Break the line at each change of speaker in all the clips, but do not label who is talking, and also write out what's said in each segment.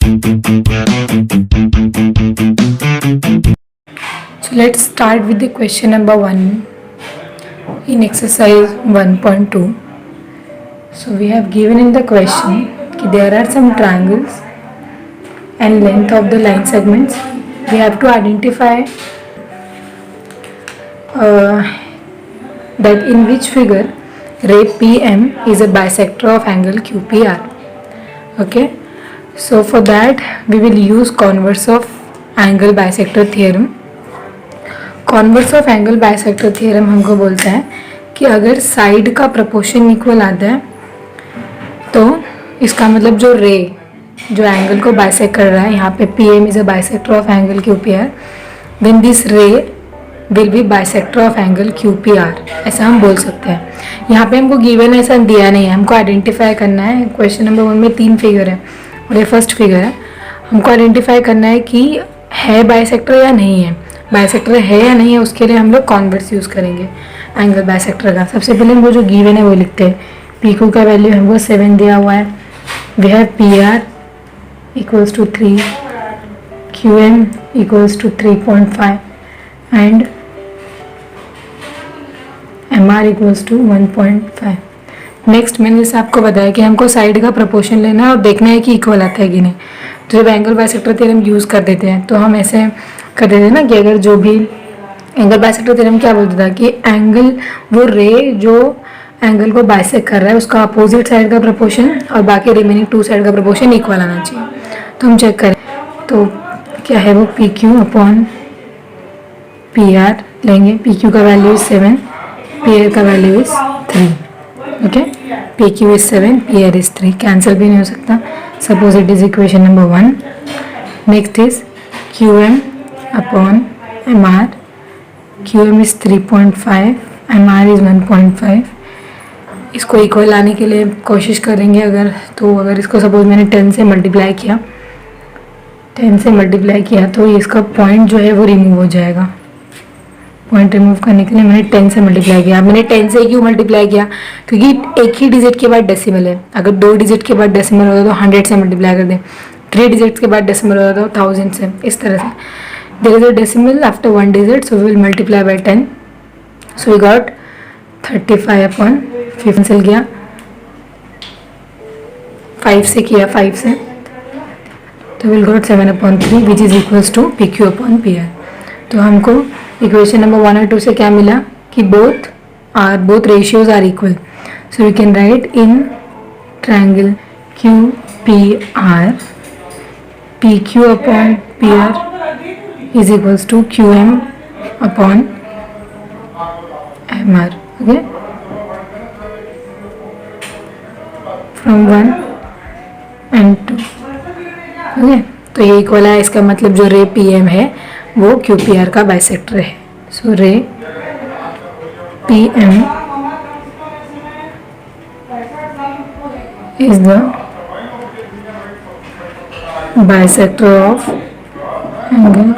So let's start with the question number 1 in exercise 1.2. So we have given in the question that there are some triangles and length of the line segments. We have to identify that in which figure ray PM is a bisector of angle QPR. Okay, so for that we will use converse of angle bisector theorem. Converse of angle bisector theorem हमको बोलता है कि अगर side का proportion equal आता है तो इसका मतलब जो रे जो एंगल को बाइसेक्ट कर रहा है, यहाँ पे PM is a bisector of angle QPR, then this ray will be bisector of angle QPR, ऐसा हम बोल सकते हैं. यहाँ पे हमको गिवन ऐसा दिया नहीं है, हमको आइडेंटिफाई करना है. क्वेश्चन नंबर 1 में 3 फिगर है और ये फर्स्ट फिगर है. हमको आइडेंटिफाई करना है कि है बाइसेक्टर या नहीं है. बाइसेक्टर है या नहीं है उसके लिए हम लोग कॉन्वर्स यूज़ करेंगे एंगल बाइसेक्टर का. सबसे पहले हमको जो गिवन है वो लिखते हैं. PQ का वैल्यू हमको 7 दिया हुआ है. We have PR equals to 3, QM equals to 3.5 and MR equals to 1.5. Next मैंने जैसे आपको बताया कि हमको साइड का प्रोपोर्शन लेना है और देखना है कि इक्वल आता है कि नहीं. तो जब एंगल बाइसेक्टर थ्योरम यूज़ कर देते हैं तो हम ऐसे कर देते हैं ना कि अगर जो भी एंगल बाइसेक्टर थ्योरम क्या बोलता था कि एंगल वो रे जो एंगल को बाइसेक्ट कर रहा है उसका अपोजिट साइड का प्रोपोर्शन और बाकी रिमेनिंग 2 साइड का प्रोपोर्शन इक्वल आना चाहिए. तो हम चेक करें तो क्या है वो PQ अपॉन PR लेंगे. PQ का वैल्यू इज 7, PR का value is 3. Okay, PQ is 7, PR is 3, cancel भी नहीं हो सकता. Suppose it is equation number 1. Next is QM upon MR. QM is 3.5, MR is 1.5. इसको इक्वल लाने के लिए कोशिश करेंगे अगर इसको सपोज मैंने 10 से मल्टीप्लाई किया तो इसका पॉइंट जो है वो रिमूव हो जाएगा. पॉइंट रिमूव करने के लिए मैंने 10 से मल्टीप्लाई किया. मैंने 10 से क्यों मल्टीप्लाई किया? क्योंकि एक ही डिजिट के बाद डेसिमल है. अगर 2 डिजिट के बाद डेसिमल होता तो 100 से मल्टीप्लाई कर दें. 3 डिजिट्स के बाद डेसिमल होता तो 1000 से. इस तरह से there is a decimal after 1 digit, so we will multiply by 10. So we got 35 upon 5 cancel गया. 5 से किया 5 से तो we'll got 7 upon 3 which is equals to PQ upon PR. तो हमको इक्वेशन नंबर 1 और 2 से क्या मिला कि both ratios are equal. So we can write in triangle QPR PQ upon PR is equals to QM upon MR. Okay, from 1 and 2. Okay, तो ये equal है. इसका मतलब जो रे PM है वो QPR का बाइसेक्टर है. सो रे PM is the bisector of angle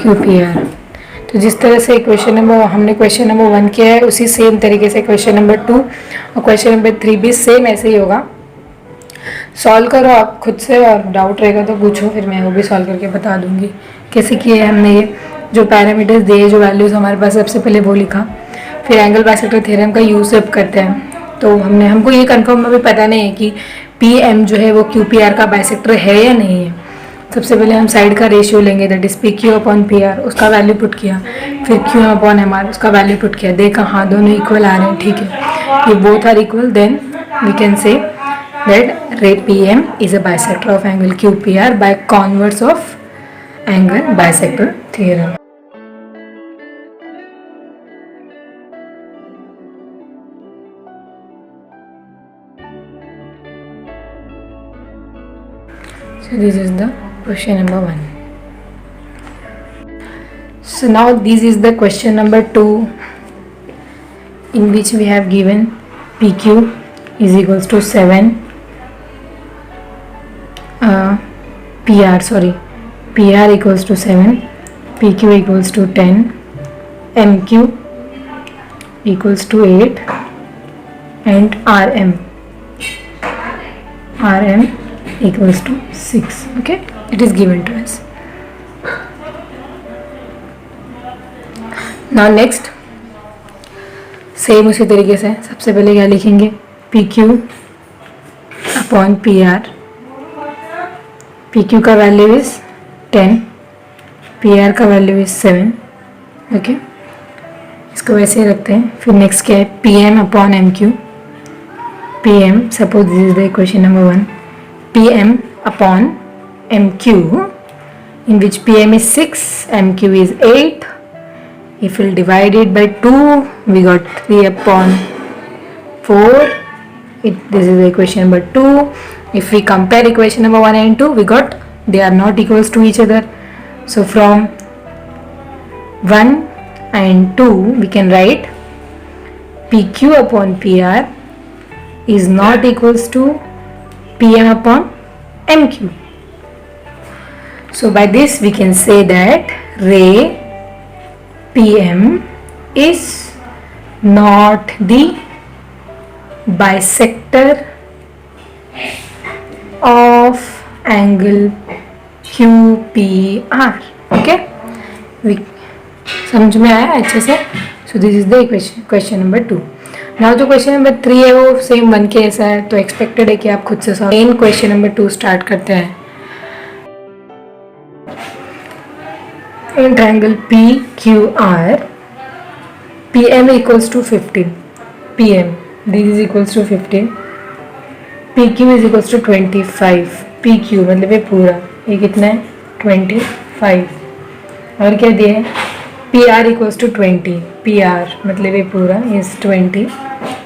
QPR. तो जिस तरह से क्वेश्चन नंबर 1 किया है उसी सेम तरीके से क्वेश्चन नंबर 2 और क्वेश्चन नंबर 3 भी सेम ऐसे ही होगा. सॉल्व करो आप खुद से और डाउट रहेगा तो पूछो, फिर मैं वो भी सॉल्व करके बता दूंगी कैसे किए हमने. ये जो पैरामीटर्स दिए, जो वैल्यूज़ हमारे पास सबसे पहले वो लिखा. फिर एंगल बाइसेक्टर थ्योरम का यूज़ अब करते हैं. तो हमको ये कंफर्म अभी पता नहीं है कि PM जो है वो QPR का बाइसेक्टर है या नहीं है. सबसे पहले हम साइड का रेशियो लेंगे, that is PQ upon PR, उसका वैल्यू पुट किया. फिर QM अपॉन MR, उसका वैल्यू पुट किया. देखा हाँ दोनों इक्वल आ रहे हैं, ठीक है, ये both are equal. Then we can say that ray PM is a bisector of angle QPR by converse of angle bisector theorem. So this is the question number 1. So now this is the question number 2 in which we have given PQ is equals to 7, PR equals to 7, PQ equals to 10, MQ equals to 8 and RM Rm equals to 6. Okay, it is given to us. Now next, same उसी तरीके से सबसे पहले क्या लिखेंगे, P Q upon P R. P Q का value is 10, P R का value is 7. Okay, इसको वैसे ही रखते हैं. फिर नेक्स्ट क्या है, P M upon M Q. P M, suppose this is the equation number 1, P M upon M Q, in which pm is 6, mq is 8. If we'll divide it by 2, we got 3 upon 4. This is the equation number 2. If we compare equation number 1 and 2, we got they are not equals to each other. So from 1 and 2, we can write pq upon pr is not equals to pm upon mq. So by this we can say that ray PM is not the bisector of angle QPR. Okay, समझ में आया अच्छे से. So this is the question number 2. Now जो question number 3 है वो same 1 के ऐसा है, तो expected है कि आप खुद से सॉल्व. question number 2 स्टार्ट करते हैं. In triangle PQR, PM equals to 15. PM, this is equals to 15. PQ is equals to 25. PQ मतलब ये पूरा, ये कितना है 25. और क्या दिया है, PR equals to 20. PR मतलब ये पूरा is 20.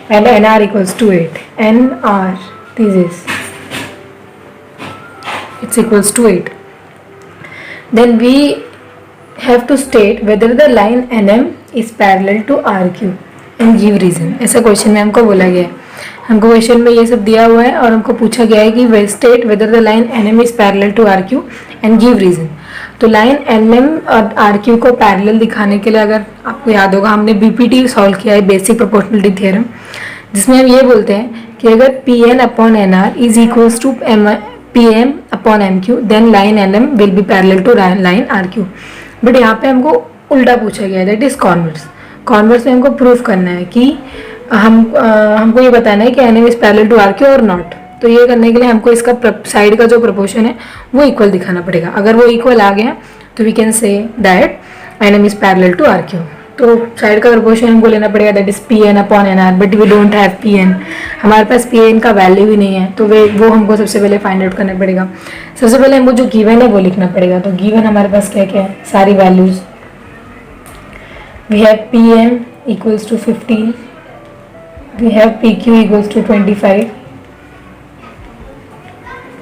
And NR equals to 8. NR, this is, it's equals to 8. Then we have to state whether the line NM is parallel to RQ and give reason. ऐसा question में हमको बोला गया है. हमको क्वेश्चन में ये सब दिया हुआ है और हमको पूछा गया है कि state whether the line NM is parallel to RQ and give reason. तो लाइन NM और RQ को पैरेलल दिखाने के लिए, अगर आपको याद होगा, हमने BPT सॉल्व किया है, बेसिक प्रोपोर्शनलिटी थ्योरम, जिसमें हम ये बोलते हैं कि अगर PN upon NR is equals to PM upon MQ then line NM will be parallel to line RQ. But यहाँ पे हमको उल्टा पूछा गया है, दैट इज कॉन्वर्स. कॉन्वर्स में हमको प्रूफ करना है कि हमको ये बताना है कि NM is parallel to RQ और नॉट. तो ये करने के लिए हमको इसका साइड का जो प्रोपोर्शन है वो इक्वल दिखाना पड़ेगा. अगर वो इक्वल आ गया तो we can say that NM is parallel to RQ. तो साइड का प्रोपोर्शन हमको लेना पड़ेगा, that is PN upon NR. But we don't have PN, हमारे पास PN का वैल्यू ही नहीं है, तो वो हमको सबसे पहले फाइंड आउट करना पड़ेगा. सबसे पहले हमको जो गिवन है वो लिखना पड़ेगा. तो गिवन हमारे पास क्या क्या है, सारी values. We have PM equals to 15, we have PQ equals to 25,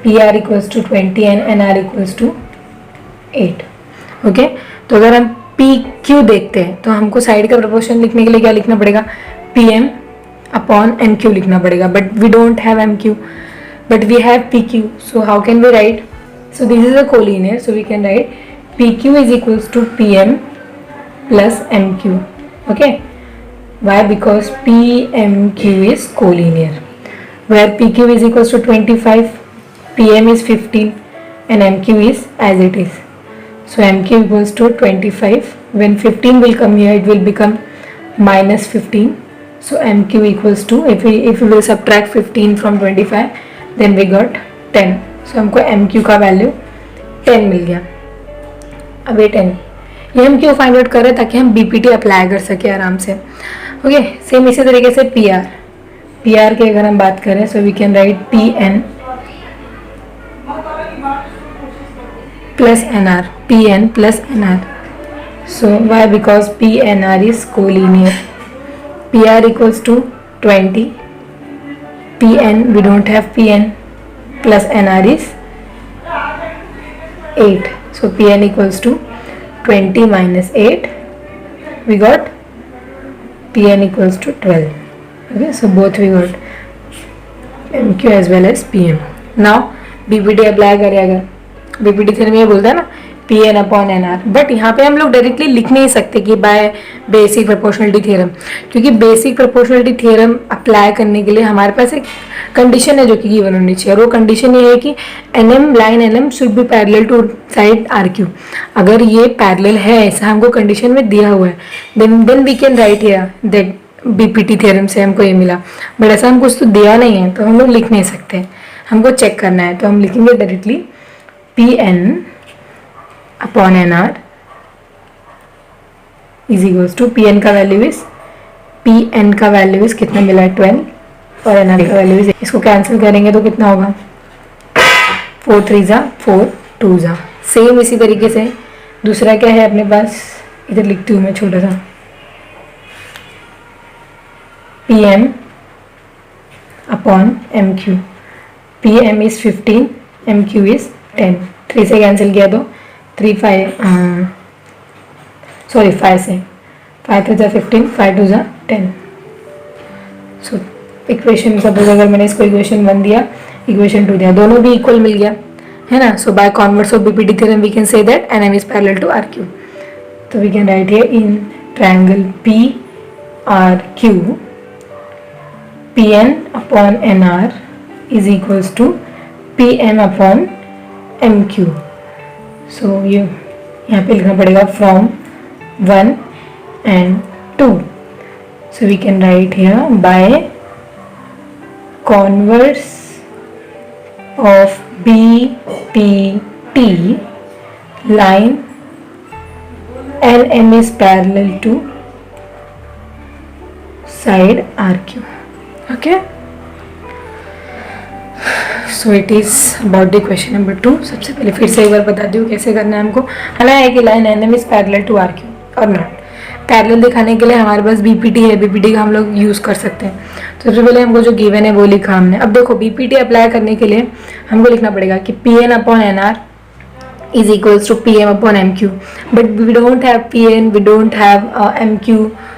PR equals to 20 and NR equals to 8. Okay, तो अगर हम PQ देखते हैं तो हमको साइड का प्रोपोर्शन लिखने के लिए क्या लिखना पड़ेगा, PM अपॉन MQ लिखना पड़ेगा. But we don't have MQ, but we have PQ. So how can we write? So this is a collinear, so we can write PQ is equals to PM plus MQ. Okay, why? Because PMQ is collinear, where PQ is equals to 25, PM is 15 and MQ is as it is. So MQ equals to 25. When 15 will come here, it will become minus 15. So MQ equals to, if we will subtract 15 from 25, then we got 10. So हमको MQ का value 10 मिल गया. अब ये 10 ये हम क्यों find out कर रहे हैं, ताकि हम BPT अप्लाई कर सके आराम से. ओके, सेम इसी तरीके से PR की अगर हम बात करें, so we can write PN plus NR, PN plus NR. So why? Because PNR is collinear. PR equals to 20, PN, we don't have PN, plus NR is 8. So PN equals to 20 minus 8, we got PN equals to 12. Okay, so both we got MQ as well as PM. Now BPT apply करें, अगर BPT theorem ये बोलता है ना P N upon N R. But यहाँ पे हम लोग डायरेक्टली लिख नहीं सकते कि बाय बेसिक प्रोपोर्शनलिटी थ्योरम, क्योंकि बेसिक प्रोपोर्शनलिटी थ्योरम अप्लाई करने के लिए हमारे पास एक कंडीशन है जो कि गिवन होनी चाहिए, और वो कंडीशन ये है कि N M line N M should be parallel to side R Q. अगर ये पैरेलल है, ऐसा हमको कंडीशन में दिया हुआ है, then we can write here that BPT theorem से हमको ये मिला। बट ऐसा हम कुछ तो दिया नहीं है, तो हम लोग लिख नहीं सकते, हमको चेक करना है। तो हम लिखेंगे directly P N upon N R is equals to, P N का वैल्यू इज, पी एन का वैल्यू इज कितना मिला है 12, और एन आर का वैल्यू इज, इसको कैंसिल करेंगे तो कितना होगा 4 3 जा 4 2 जा। सेम इसी तरीके से दूसरा क्या है अपने पास, इधर लिखती हूँ मैं छोटा सा, P M upon M Q, P M is 15, M Q is 10। 3 से कैंसिल किया तो 3 5 सॉरी 5 से, 5 3 जा 15, 5 2 जा 10। सो इक्वेशन सपोज अगर मैंने इसको इक्वेशन 1 दिया, इक्वेशन 2 दिया, दोनों भी इक्वल मिल गया है ना। So by converse of BPT theorem we can say that N M is parallel to R Q. तो we can write here in triangle P R Q, P N upon N R is equals to P M upon M Q. So ये यहाँ पे लिखना पड़ेगा from 1 and 2. So we can write here by converse of BPT line LM is parallel to side RQ. Okay. So it is about the question number 2। सबसे पहले फिर से एक बार बता दूँ कैसे करना है हमको। हमें है कि line N M is parallel to R Q और नॉट। पैरेलल दिखाने के लिए हमारे पास बीपीटी है, बीपीटी का हम लोग यूज़ कर सकते हैं। तो सबसे पहले हमको जो गिवन है वो लिखा हमने। अब देखो बीपीटी अप्लाई करने के लिए हमको लिखना पड़ेगा कि P N upon N R is equals to pm upon mq, but we don't have pn, we don't have mq,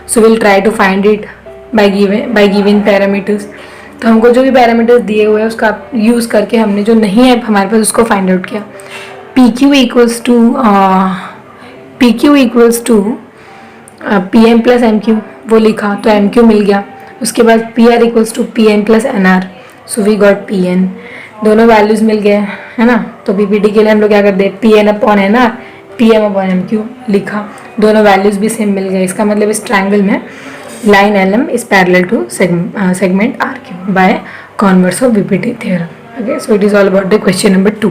so we'll try to find it by giving parameters। तो हमको जो भी पैरामीटर्स दिए हुए हैं उसका यूज़ करके हमने जो नहीं है हमारे पास उसको फाइंड आउट किया। P Q equals to P M plus M Q वो लिखा तो एम क्यू मिल गया। उसके बाद P R equals to P N plus N R, so we got P N. दोनों वैल्यूज़ मिल गए है ना। तो पीपीटी के लिए हम लोग क्या करते हैं, P N upon N R P M upon M Q लिखा, दोनों वैल्यूज़ भी सेम मिल गए। इसका मतलब इस ट्रायंगल में line LM is parallel to segment RQ by converse of BPT theorem. Okay, so it is all about the question number 2.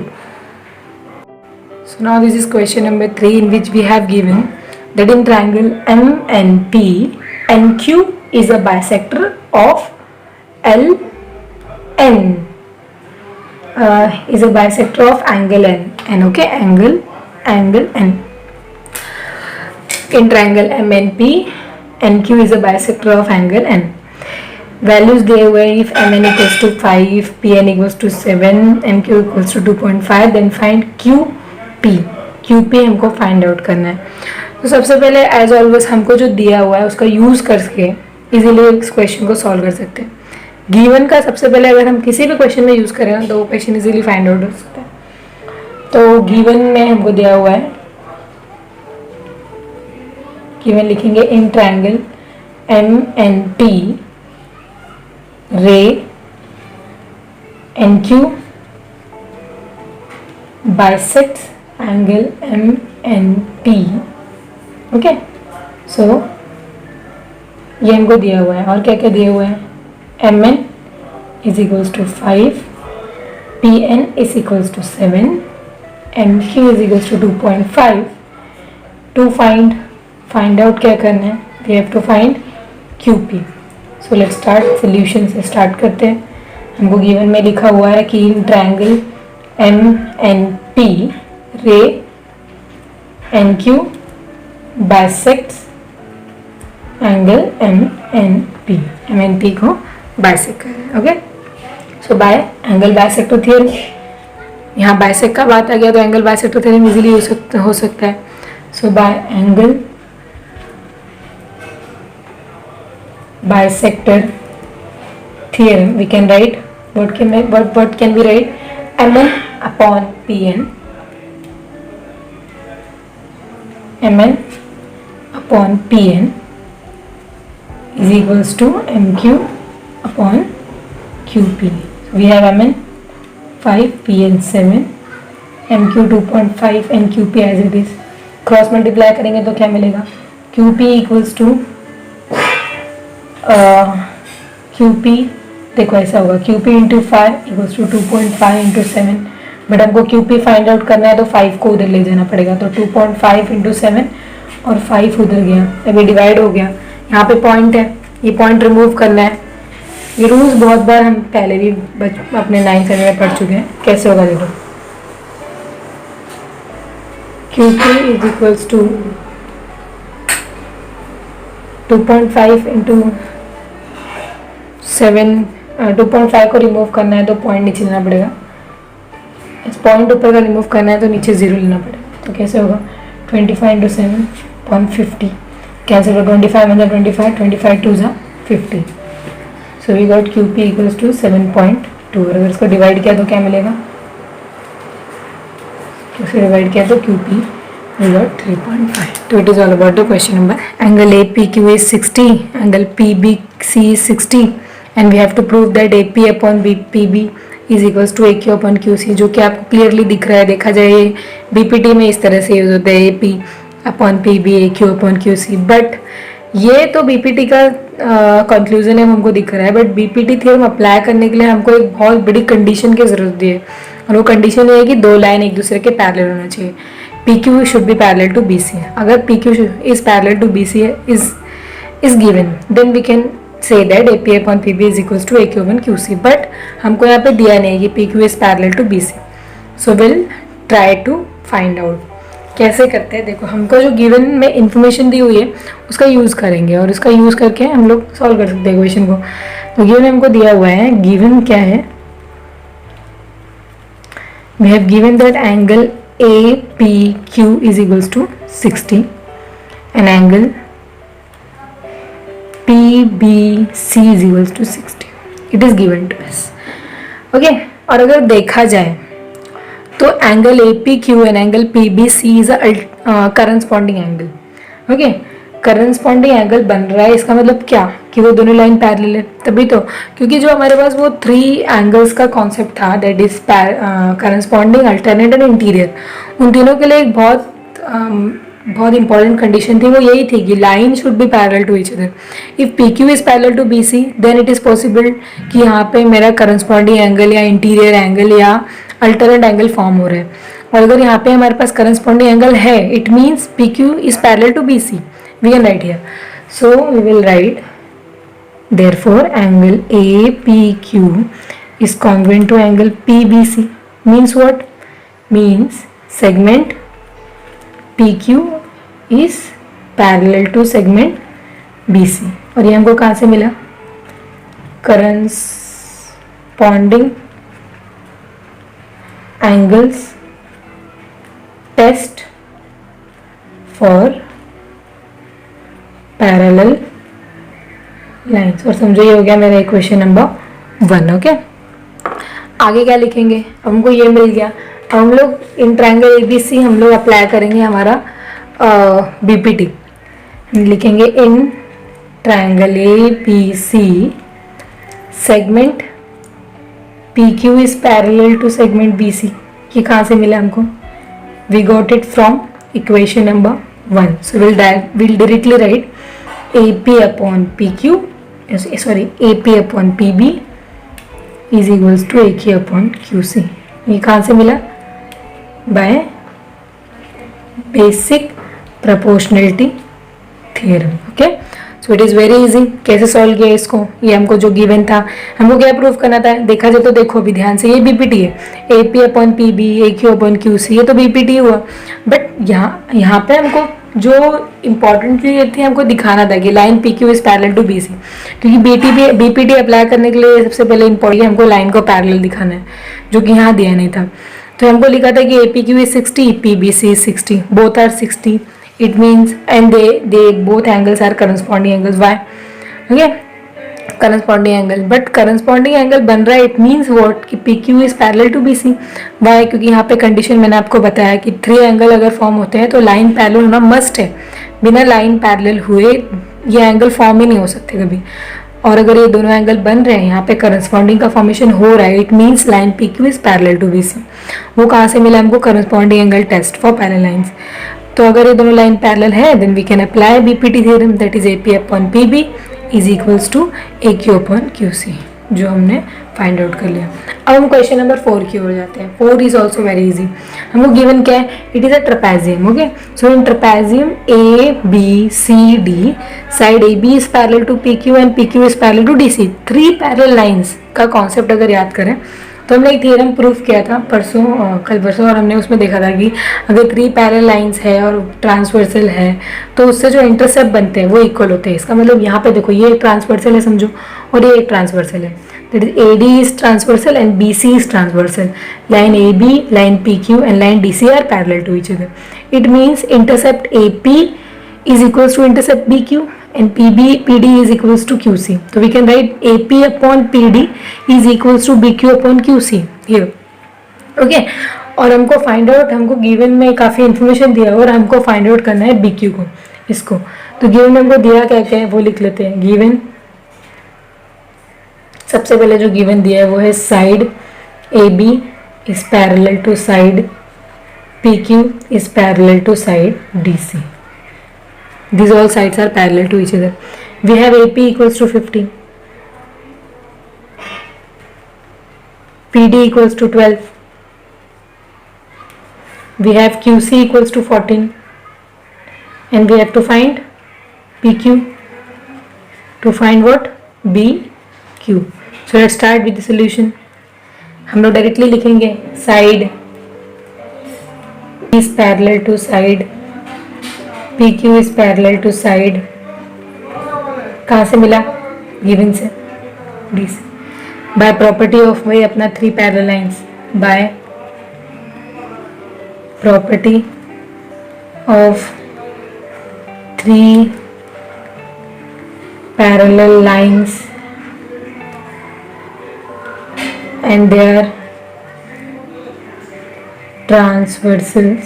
So now this is question number 3, in which we have given that in triangle MNP, NQ is a bisector of LN, is a bisector of angle N. Okay, angle N. In triangle MNP, NQ is a bisector of angle N. Values दिए हुए if MN equals to 5, PN equals to 7, MQ equals to 2.5, then find QP. QP हमको find out करना है। तो सबसे पहले as always हमको जो दिया हुआ है उसका यूज़ करके इजीली इस क्वेश्चन को सॉल्व कर सकते हैं। गिवन का सबसे पहले अगर हम किसी भी क्वेश्चन में यूज़ करें तो वो क्वेश्चन इजीली फाइंड आउट हो सकता है। तो गिवन में हमको दिया हुआ है, गिवन लिखेंगे in triangle MNP ray NQ bisects angle MNP। Okay, so ये हमको दिया हुआ है। और क्या क्या दिया हुआ है, MN is equals to 5, PN is equals to 7, MQ is equals to 2.5। to find out क्या करना है, we have to find QP। so let's start, solution से start करते हैं। हमको गिवन में लिखा हुआ है कि इन triangle MNP ray NQ bisects angle MNP को बाइसेक्ट करें। Okay, so by angle bisector theorem, यहाँ बाइसेक्ट का बात आ गया तो एंगल बाइसेक्टर थ्योरम इजीली हो सकता है। So by angle bisector theorem we can write what can we write, MN upon PN mn upon pn is equals to mq upon qp. So we have mn 5, pn 7, mq 2.5 and qp as it is. Cross multiply करेंगे तो क्या मिलेगा, qp equals to qp, देखो ऐसा होगा qp into 5 equals to 2.5 into 7, but हमको qp find out करना है तो 5 को उधर ले जाना पड़ेगा, तो 2.5 इंटू 7 और 5 उधर गया, अभी डिवाइड हो गया. यहाँ पे पॉइंट है, ये पॉइंट रिमूव करना है. ये रूल्स बहुत बार हम पहले भी अपने 9th में पढ़ चुके हैं. कैसे होगा देखो, qp is equals to 2.5 into 7, 2.5 को रिमूव करना है तो पॉइंट नीचे लेना पड़ेगा. इस पॉइंट ऊपर का रिमूव करना है तो नीचे 0 लेना पड़ेगा. तो कैसे होगा, 25 इंटू 7 150, कैसे होगा 25 में 25, 25 टू जा 50. So we got qp equals to 7.2. अगर इसको डिवाइड किया तो क्या मिलेगा, इसे डिवाइड किया तो qp we got 3.5. So it is all about the question number. Angle APQ is 60, angle PBC is 60, and we have to prove that AP upon PB is equals to AQ upon QC, जो कि आपको clearly दिख रहा है. देखा जाए BPT में इस तरह से यूज होता है AP upon PB AQ upon QC, but ये तो BPT का कंक्लूजन है, हमको दिख रहा है. बट BPT थ्योरम अप्लाई करने के लिए हमको एक बहुत बड़ी कंडीशन की जरूरत है, और वो कंडीशन ये है कि दो लाइन एक दूसरे के पैरेलल होना चाहिए. PQ should be parallel to BC. अगर PQ is parallel to BC is given, then we can say that AP upon PB is equals to AQ upon QC. But हमको यहाँ पे दिया नहीं है कि PQ is parallel to BC. So we'll try to find out. कैसे करते हैं, देखो हमको जो गिवन में इंफॉर्मेशन दी हुई है उसका यूज़ करेंगे, और उसका यूज़ करके हम लोग सॉल्व कर सकते हैं क्वेश्चन को. तो गिवन हमको दिया हुआ है, गिवन क्या है, we have given that angle APQ is equals to 60 and angle PBC is equals to 60. It is given to us. Okay, और अगर देखा जाए तो angle APQ and angle PBC is a corresponding angle. Okay, corresponding angle बन रहा है, इसका मतलब क्या कि वो दोनों लाइन पैरेलल है. तभी तो, क्योंकि जो हमारे पास वो 3 एंगल्स का कॉन्सेप्ट था, that is corresponding, alternate and interior, उन तीनों के लिए एक बहुत इंपॉर्टेंट कंडीशन थी. वो यही थी कि line should be parallel to each other. If PQ is parallel to BC then it is possible कि यहाँ पे मेरा करस्पॉन्डिंग एंगल या इंटीरियर एंगल या अल्टरनेट एंगल फॉर्म हो रहा है. और अगर यहाँ पे हमारे पास करस्पॉन्डिंग एंगल है, it means PQ is parallel to BC. We can write here. So we will write, therefore angle APQ is congruent to angle PBC. Means what? Means segment PQ is parallel to segment BC. और ये हमको कहाँ से मिला, corresponding angles test for parallel lines. और समझो ये हो गया मेरा इक्वेशन नंबर 1. ओके, आगे क्या लिखेंगे, हमको ये मिल गया. अब हम लोग इन ट्रायंगल ABC हम लोग अप्लाई करेंगे हमारा BPT. हम लिखेंगे in triangle ABC segment PQ is parallel to segment BC. ये कहाँ से मिला हमको, we got it from equation number 1. So we'll directly write AP upon PQ, AP upon PB is equals to AQ upon QC. ये कहाँ से मिला, by basic proportionality theorem. Okay, so it is very easy. कैसे solve किया इसको, ये हमको जो गिवन था हमको क्या प्रूव करना था. देखा जाए तो देखो अभी ध्यान से, ये BPT है, AP upon PB AQ upon QC, ये तो BPT हुआ. बट यहाँ पे हमको जो इम्पोर्टेंट चीज़ थी, हमको दिखाना था कि line PQ is parallel to BC. क्योंकि BPT अप्लाई करने के लिए सबसे पहले इम्पोर्टेंट हमको लाइन को पैरेलल दिखाना है, जो कि यहाँ दिया नहीं था. तो हमको लिखा था कि APQ is 60, PBC is 60, both are 60. It means and they both angles are corresponding angles. Why? Okay, corresponding angle, but corresponding angle बन रहा है, इट मीन्स व्हाट कि P Q is parallel to B C. Why? क्योंकि यहाँ पे condition मैंने आपको बताया कि 3 एंगल अगर फॉर्म होते हैं तो लाइन पैरेलल होना मस्ट है, बिना लाइन पैरेलल हुए ये एंगल फॉर्म ही नहीं हो सकते कभी। और अगर ये दोनों एंगल बन रहे हैं, यहाँ पे करस्पॉन्डिंग का फॉर्मेशन हो रहा है, it means line P Q is parallel to B C. वो कहाँ से मिला हमको? Corresponding angle test for parallel lines. तो अगर ये दोनों लाइन पैरेलल है then we can apply BPT theorem, that is AP upon PB is equals to A Q upon Q C, जो हमने फाइंड आउट कर लिया। अब हम क्वेश्चन नंबर 4 की ओर जाते हैं। 4 इज ऑल्सो वेरी इजी। हमको गिवन क्या है? It is a trapezium. Okay, so in trapezium A B C D, side A B is parallel to P Q and P Q is parallel to D C. 3 parallel lines का concept अगर याद करें तो हमने एक theorem proof किया था कल परसों, और हमने उसमें देखा था कि अगर 3 पैरेलल लाइंस है और ट्रांसवर्सल है तो उससे जो इंटरसेप्ट बनते हैं वो इक्वल होते हैं। इसका मतलब यहाँ पे देखो ये एक ट्रांसवर्सल है समझो, और ये एक ट्रांसवर्सल है, that is A D is transversal and B C is transversal. Line A B, line P Q and line D C are parallel to each other. It means intercept A P is equals to intercept BQ and PD is equals to QC. So we can write AP upon PD is equals to BQ upon QC here. Okay. और हमको find out, हमको given में काफ़ी information दिया और हमको find out करना है BQ को, इसको। तो गिवन में हमको दिया क्या क्या है वो लिख लेते हैं। गिवन सबसे पहले जो गिवन दिया है वो है side AB is parallel to side PQ is parallel to side DC. These all sides are parallel to each other. We have AP equals to 50, PD equals to 12, we have QC equals to 14, and we have to find PQ. To find what? BQ. So let's start with the solution. हम लोग directly लिखेंगे side is parallel to side, PQ is parallel to side, कहाँ से मिला? Given से, D से। Bye property of वही अपना 3 parallel lines, by property of 3 parallel lines and their transversals,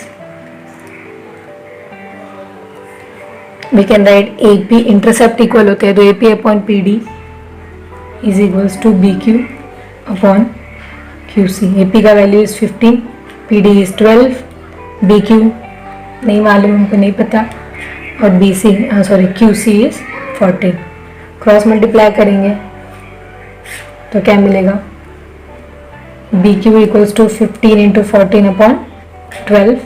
we can write AP intercept equal होते हैं तो AP upon PD is equals to BQ upon QC. AP का value is 15, PD is 12, BQ नहीं मालूम, हमको नहीं पता, और QC is 14. क्रॉस मल्टीप्लाई करेंगे तो क्या मिलेगा? BQ equals to 15 into 14 upon 12.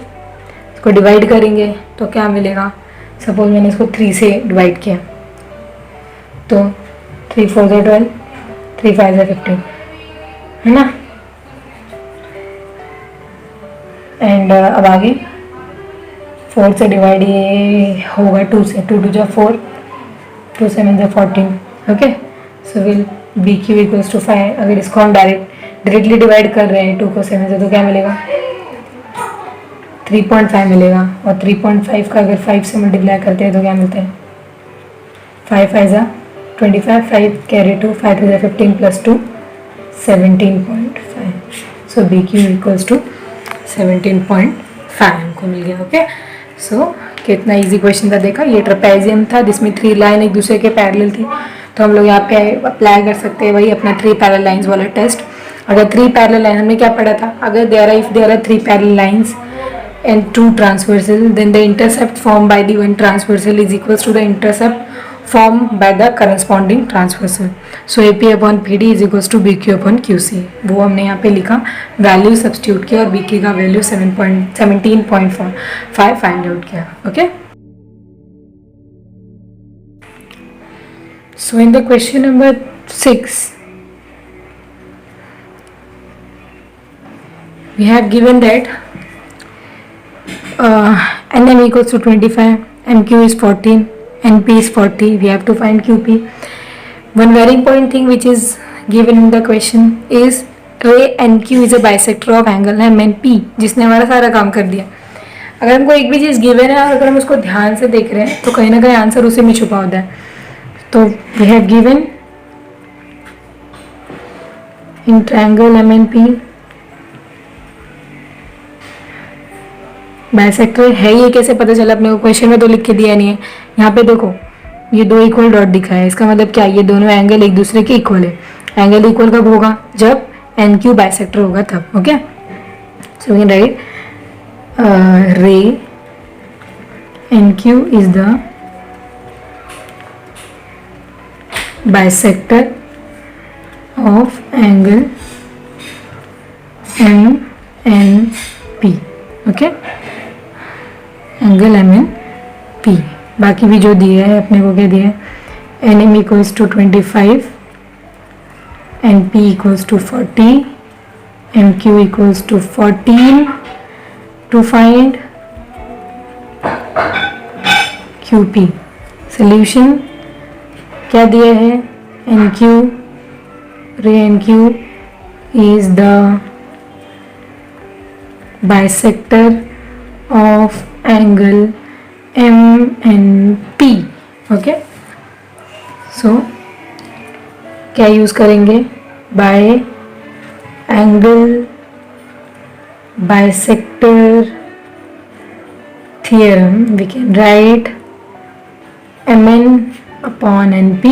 इसको डिवाइड करेंगे तो क्या मिलेगा? सपोज मैंने इसको 3 से डिवाइड किया तो 3 4 से 12, 3 5 से 15, है ना। एंड अब आगे 4 से डिवाइड ये होगा 2 से, 2 2 जा 4, 2 7 जा 14. Okay, so we'll BQ equals to 5. अगर इसको हम डायरेक्टली डिवाइड कर रहे हैं 2 को 7 से तो क्या मिलेगा? 3.5 मिलेगा, और 3.5 का अगर 5 से मल्टीप्लाई करते हैं तो क्या मिलता है? 5 5 जा 25, 5 कैरी 2, 5 3 जा 15 plus 2 17.5. So BQ equals to 17.5 हमको मिल गया. ओके, सो कितना इजी क्वेश्चन था देखा. ये ट्रेपेजियम था जिसमें 3 लाइन एक दूसरे के पैरेलल थी, तो हम लोग यहाँ पे अप्लाई कर सकते हैं वही अपना 3 पैरेलल लाइंस वाला टेस्ट. अगर 3 पैरेलल लाइन, हमने क्या पढ़ा था, अगर if there are 3 parallel lines and 2 transversal, then the intercept formed by the one transversal is equals to the intercept formed by the corresponding transversal. So AP upon PD is equals to BQ upon QC. वो हमने यहाँ पे लिखा, value substitute किया और BQ का value 17.5 find out किया. Okay, so in the question number 6 we have given that NM equals to 25, MQ is 14, NP is 40. We have to find QP. One very important thing which is given in the question is ray NQ is a bisector of angle MNP, जिसने हमारा सारा काम कर दिया. अगर हमको एक भी चीज़ गिवन है और अगर हम उसको ध्यान से देख रहे हैं तो कहीं ना कहीं आंसर उसी में छुपा होता है. तो we have given in triangle MNP bisector है। ये कैसे पता चला अपने को? क्वेश्चन में तो लिख के दिया नहीं है। यहाँ पे देखो ये दो इक्वल डॉट दिखा है, इसका मतलब क्या? ये दोनों एंगल एक दूसरे के इक्वल है। एंगल इक्वल कब होगा? जब NQ बाइसेक्टर होगा तब। Okay, so we can write ray NQ is the bisector of angle MNP. Okay, angle MNP। बाकी भी जो दिया है अपने को क्या दिया है? NM equals to 25, NP equals to 40, MQ equals to 14 to find QP। Solution क्या दिया है? NQ, रे NQ is the bisector of angle MNP. Okay, so क्या यूज करेंगे? By angle bisector theorem we can write MN upon NP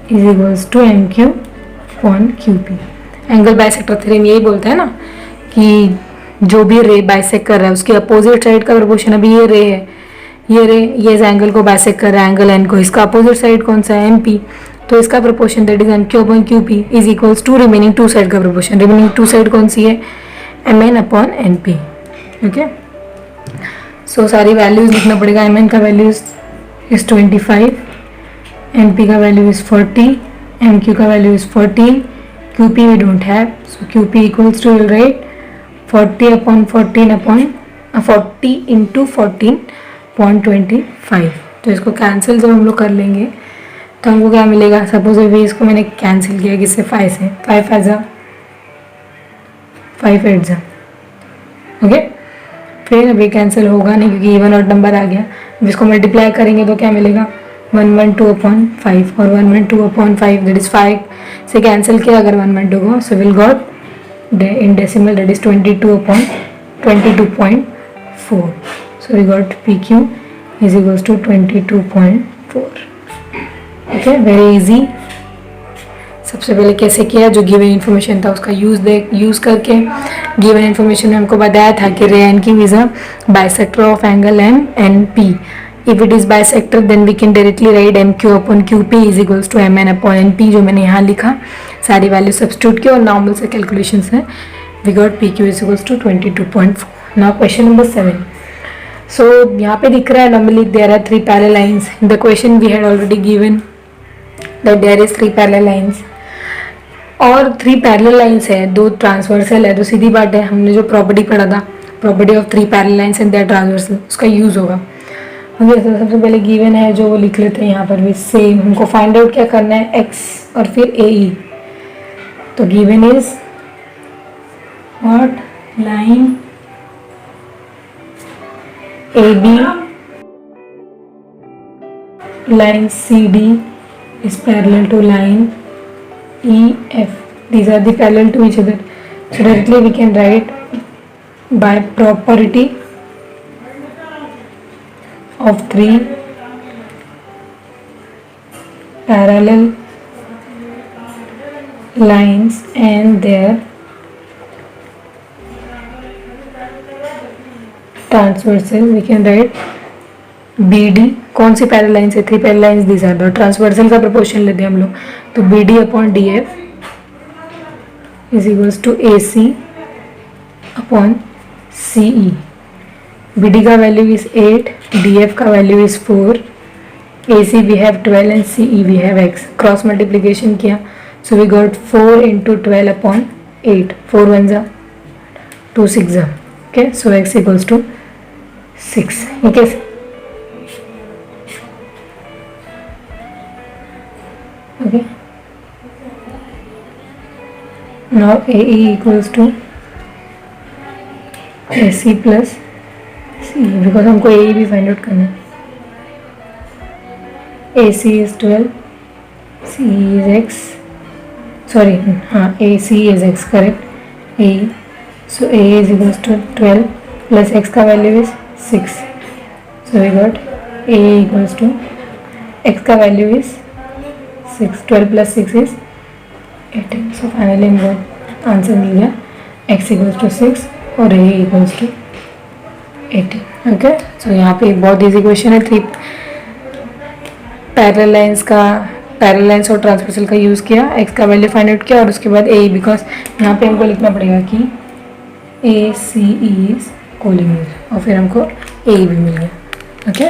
is equals to MQ upon QP। Angle bisector theorem यही बोलता है ना कि जो भी रे बाइसेक्ट कर रहा है उसके अपोजिट साइड का प्रोपोर्शन, अभी ये रे है, ये रे ये इस एंगल को बाइसेक्ट कर रहा है एंगल N को, इसका अपोजिट साइड कौन सा है? MP। तो इसका proportion that is MQ upon QP is equals to remaining two side का प्रोपोर्शन। रिमेनिंग टू साइड कौन सी है? MN upon NP। Okay, so सारी वैल्यूज लिखना पड़ेगा। MN का वैल्यू इज 25, NP का वैल्यू इज 40, MQ का value is 14, QP we don't have, so QP equals to, we'll write 40 upon 14 upon 40 into 14.25। तो इसको कैंसिल जब हम लोग कर लेंगे तो हमको क्या मिलेगा? सपोज अभी इसको मैंने कैंसिल किया किससे? 5 से। 5 8 जा, ओके। फिर अभी कैंसिल होगा नहीं क्योंकि इवन ऑड नंबर आ गया। अब इसको मल्टीप्लाई करेंगे तो क्या मिलेगा? 112 अपॉन 5 और 112 अपॉन 5 दैट इज 5 से कैंसिल किया अगर 112 को, so will got in decimal that is 22 upon 22.4, so we got PQ is equals to 22.4। okay, very easy। सबसे पहले कैसे किया? जो गिवन इन्फॉर्मेशन था उसका यूज करके गिवन इन्फॉर्मेशन में हमको बताया था कि रे NQ is a bisector of angle MNP। If it is bisector then we can directly write MQ upon QP is equals to MN upon NP, जो मैंने यहाँ लिखा। सारी वैल्यू सब्स्टिट्यूट की और नॉर्मल से कैलकुलेशंस है। We got PQ is equals to 22.4। Now question number 7। So यहाँ पे दिख रहा है normally there are 3 parallel lines. In the question we had already given that there is 3 parallel lines और 3 पैरेलल लाइंस है, 2 transversal है। तो सीधी बात है, हमने जो प्रॉपर्टी पढ़ा था, property of 3 parallel lines and their transversal, उसका यूज होगा। मुझे सबसे पहले गिवन है जो वो लिख लेते हैं यहाँ पर भी सेम। हमको फाइंड आउट क्या करना है? x और फिर AE। तो given is what? Line AB, line CD is parallel to line EF. These are the parallel to each other. So directly we can write by property of 3 parallel lines and their transversal, we can write BD। कौन C parallel line है? 3 parallel lines, these are the transversal का proportion लेते हैं हम लोग। तो BD upon DF is equals to AC upon CE। BD का value is 8, DF का value is 4, AC we have 12 and CE we have x। Cross multiplication किया, so we got 4 into 12 upon 8, 4 1 जा 2 6 जा, okay, so x equals to 6। ये कैसे? okay, now AE equals to AC plus CE, because हमको AE भी find out करना है। AC is 12, CE is x, sorry हाँ A C is X correct A so A is equals to 12 plus X का value is 6 so we got A equals to X का value is 6 12 plus 6 is 18 so finally हम लोग answer मिल गया x equals to 6 और ए equals to 18 okay so यहाँ पे एक बहुत ईजी क्वेश्चन है 3 पैरेलल लाइंस और ट्रांसवर्सल का यूज़ किया एक्स का वैल्यू फाइंड आउट किया और उसके बाद ए बिकॉज यहाँ पे हमको लिखना पड़ेगा कि ए सी इज कोलिनियर और फिर हमको ए भी मिल गया ओके